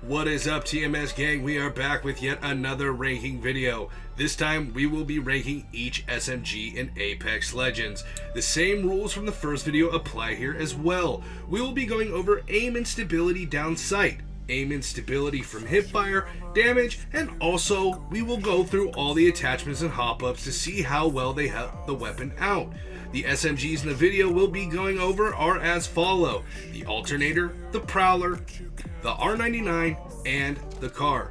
What is up, TMS gang? We are back with yet another ranking video. This time we will be ranking each SMG in Apex Legends. The same rules from the first video apply here as well. We will be going over aim and stability down sight, aim and stability from hipfire, damage, and also we will go through all the attachments and hop-ups to see how well they help the weapon out. The SMGs in the video we'll be going over are as follow: the Alternator, the Prowler, the R99, and the car.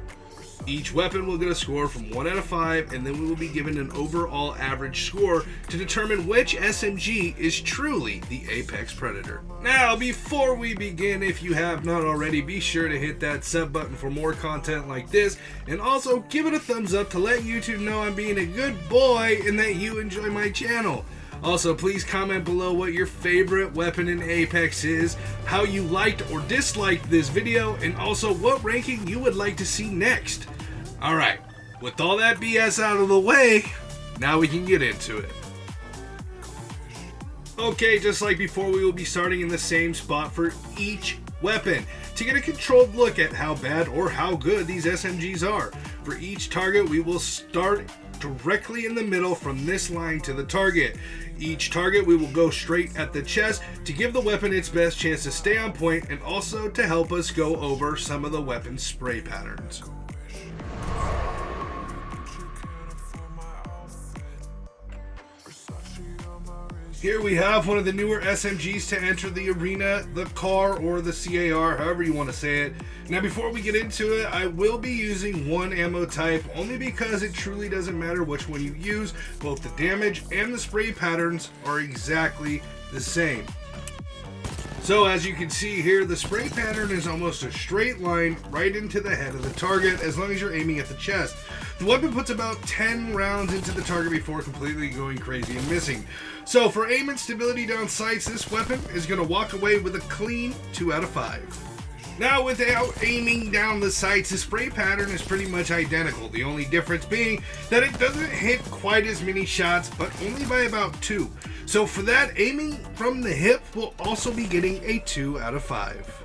Each weapon will get a score from 1 out of 5, and then we will be given an overall average score to determine which SMG is truly the Apex Predator. Now, before we begin, if you have not already, be sure to hit that sub button for more content like this, and also give it a thumbs up to let YouTube know I'm being a good boy and that you enjoy my channel. Also, please comment below what your favorite weapon in Apex is, how you liked or disliked this video, and also what ranking you would like to see next. Alright, with all that BS out of the way, now we can get into it. Okay, just like before, we will be starting in the same spot for each weapon to get a controlled look at how bad or how good these SMGs are. For each target, we will start directly in the middle from this line to the target. Each target we will go straight at the chest to give the weapon its best chance to stay on point, and also to help us go over some of the weapon spray patterns. Here we have one of the newer SMGs to enter the arena, the car, or the CAR, however you want to say it. Now, before we get into it, I will be using one ammo type, only because it truly doesn't matter which one you use. Both the damage and the spray patterns are exactly the same. So as you can see here, the spray pattern is almost a straight line right into the head of the target as long as you're aiming at the chest. The weapon puts about 10 rounds into the target before completely going crazy and missing. So for aim and stability down sights, this weapon is going to walk away with a clean 2 out of 5. Now, without aiming down the sights, the spray pattern is pretty much identical. The only difference being that it doesn't hit quite as many shots, but only by about 2. So for that, aiming from the hip will also be getting a 2 out of 5.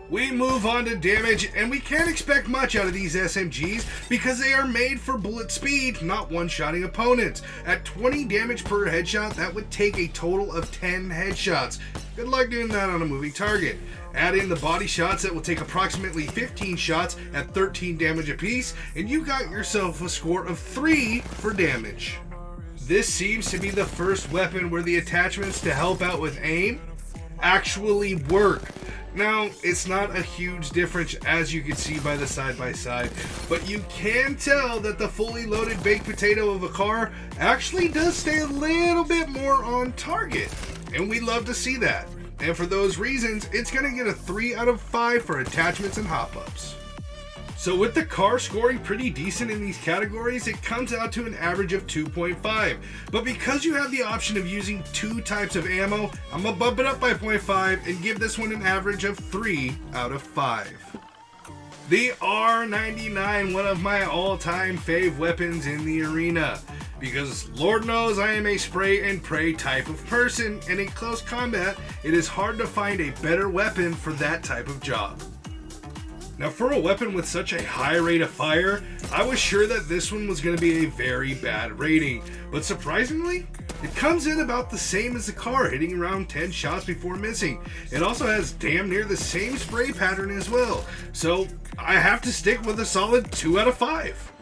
We move on to damage, and we can't expect much out of these SMGs because they are made for bullet speed, not one-shotting opponents. At 20 damage per headshot, that would take a total of 10 headshots. Good luck doing that on a moving target. Add in the body shots, that will take approximately 15 shots at 13 damage apiece, and you got yourself a score of 3 for damage. This seems to be the first weapon where the attachments to help out with aim actually work. Now, it's not a huge difference as you can see by the side-by-side, but you can tell that the fully loaded baked potato of a car actually does stay a little bit more on target, and we love to see that. And for those reasons, it's going to get a 3 out of 5 for attachments and hop-ups. So with the car scoring pretty decent in these categories, it comes out to an average of 2.5. But because you have the option of using 2 types of ammo, I'm going to bump it up by 0.5 and give this one an average of 3 out of 5. The R99, one of my all-time fave weapons in the arena. Because Lord knows I am a spray and pray type of person, and in close combat, it is hard to find a better weapon for that type of job. Now, for a weapon with such a high rate of fire, I was sure that this one was going to be a very bad rating, but surprisingly, it comes in about the same as the car, hitting around 10 shots before missing. It also has damn near the same spray pattern as well, so I have to stick with a solid 2 out of 5.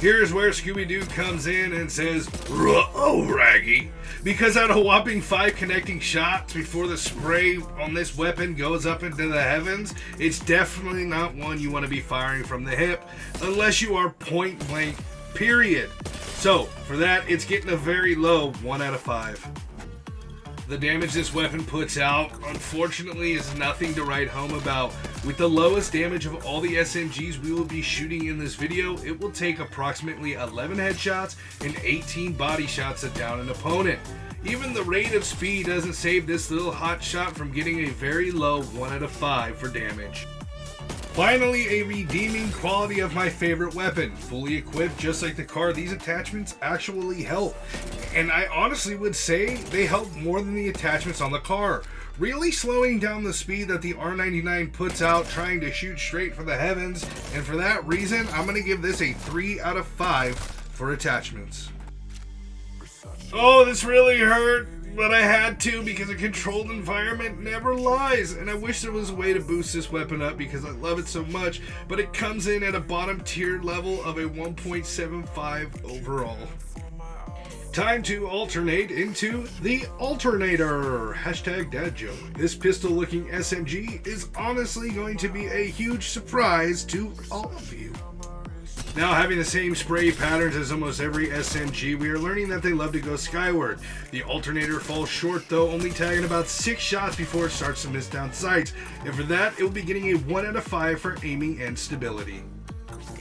Here's where Scooby-Doo comes in and says, "Oh, Raggy," because at a whopping 5 connecting shots before the spray on this weapon goes up into the heavens, it's definitely not one you want to be firing from the hip, unless you are point blank, period. So, for that, it's getting a very low 1 out of 5. The damage this weapon puts out, unfortunately, is nothing to write home about. With the lowest damage of all the SMGs we will be shooting in this video, it will take approximately 11 headshots and 18 body shots to down an opponent. Even the rate of speed doesn't save this little hot shot from getting a very low 1 out of 5 for damage. Finally, a redeeming quality of my favorite weapon. Fully equipped, just like the car, these attachments actually help. And I honestly would say they help more than the attachments on the car. really slowing down the speed that the R99 puts out trying to shoot straight for the heavens, and for that reason, I'm going to give this a 3 out of 5 for attachments. Oh, this really hurt, but I had to because a controlled environment never lies, and I wish there was a way to boost this weapon up because I love it so much, but it comes in at a bottom tier level of a 1.75 overall. Time to alternate into the Alternator. Hashtag dad joke. This pistol looking SMG is honestly going to be a huge surprise to all of you. Now, having the same spray patterns as almost every SMG, we are learning that they love to go skyward. The Alternator falls short though, only tagging about 6 shots before it starts to miss down sights, and for that it will be getting a 1 out of 5 for aiming and stability.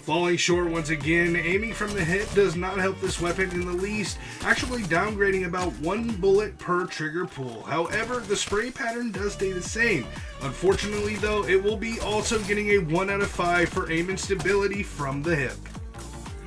Falling short once again, aiming from the hip does not help this weapon in the least, actually downgrading about 1 bullet per trigger pull. However, the spray pattern does stay the same. Unfortunately though, it will be also getting a 1 out of 5 for aim and stability from the hip.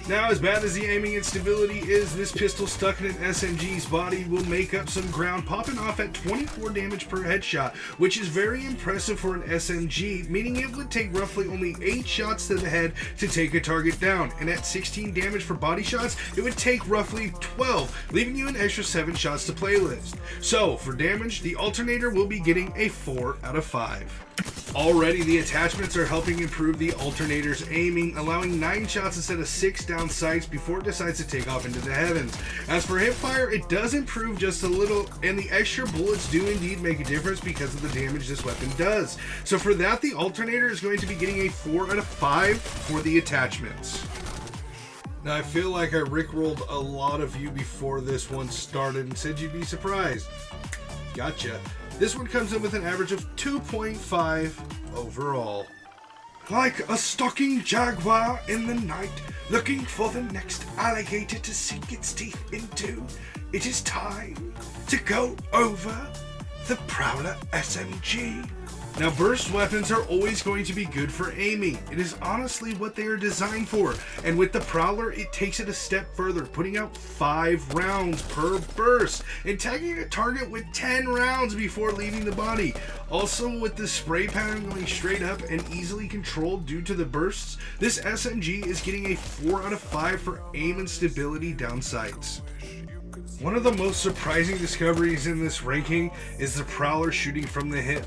Now, as bad as the aiming and stability is, this pistol stuck in an SMG's body will make up some ground, popping off at 24 damage per headshot, which is very impressive for an SMG, meaning it would take roughly only 8 shots to the head to take a target down, and at 16 damage for body shots, it would take roughly 12, leaving you an extra 7 shots to playlist. So, for damage, the Alternator will be getting a 4 out of 5. Already, the attachments are helping improve the Alternator's aiming, allowing 9 shots instead of 6 down sights before it decides to take off into the heavens. As for hipfire, it does improve just a little, and the extra bullets do indeed make a difference because of the damage this weapon does. So for that, the Alternator is going to be getting a 4 out of 5 for the attachments. Now, I feel like I rickrolled a lot of you before this one started and said you'd be surprised. Gotcha. This one comes in with an average of 2.5 overall. Like a stalking jaguar in the night, looking for the next alligator to sink its teeth into, it is time to go over the Prowler SMG. Now, burst weapons are always going to be good for aiming. It is honestly what they are designed for. And with the Prowler, it takes it a step further, putting out 5 rounds per burst and tagging a target with 10 rounds before leaving the body. Also, with the spray pattern going straight up and easily controlled due to the bursts, this SMG is getting a 4 out of 5 for aim and stability down sights. One of the most surprising discoveries in this ranking is the Prowler shooting from the hip.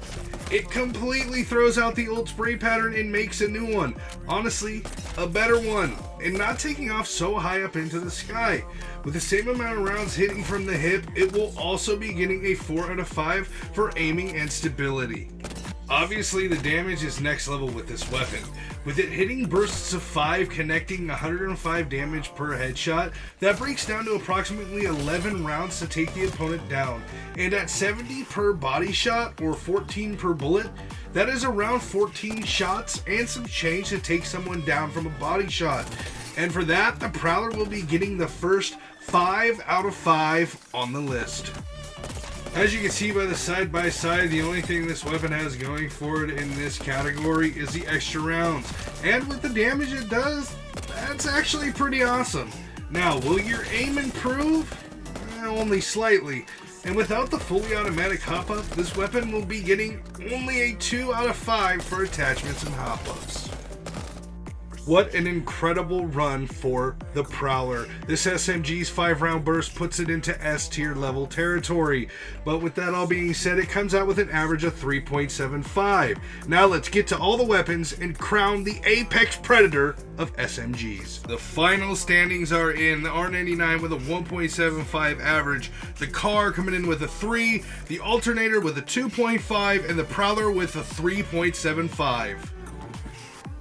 It completely throws out the old spray pattern and makes a new one. Honestly, a better one, and not taking off so high up into the sky. With the same amount of rounds hitting from the hip, it will also be getting a 4 out of 5 for aiming and stability. Obviously, the damage is next level with this weapon, with it hitting bursts of 5 connecting 105 damage per headshot. That breaks down to approximately 11 rounds to take the opponent down, and at 70 per body shot or 14 per bullet, that is around 14 shots and some change to take someone down from a body shot. And for that, the Prowler will be getting the first 5 out of 5 on the list. As you can see by the side-by-side, the only thing this weapon has going for it in this category is the extra rounds. And with the damage it does, that's actually pretty awesome. Now, will your aim improve? Only slightly. And without the fully automatic hop-up, this weapon will be getting only a 2 out of 5 for attachments and hop-ups. What an incredible run for the Prowler. This SMG's 5-round burst puts it into S tier level territory. But with that all being said, it comes out with an average of 3.75. Now let's get to all the weapons and crown the apex predator of SMGs. The final standings are in: the R99 with a 1.75 average, the Car coming in with a 3, the Alternator with a 2.5, and the Prowler with a 3.75.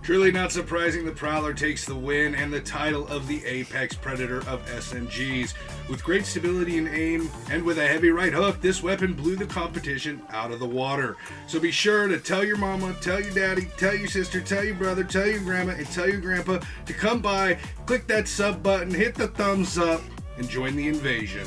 Truly not surprising, the Prowler takes the win and the title of the apex predator of SMGs. With great stability and aim, and with a heavy right hook, this weapon blew the competition out of the water. So be sure to tell your mama, tell your daddy, tell your sister, tell your brother, tell your grandma, and tell your grandpa to come by, click that sub button, hit the thumbs up, and join the invasion.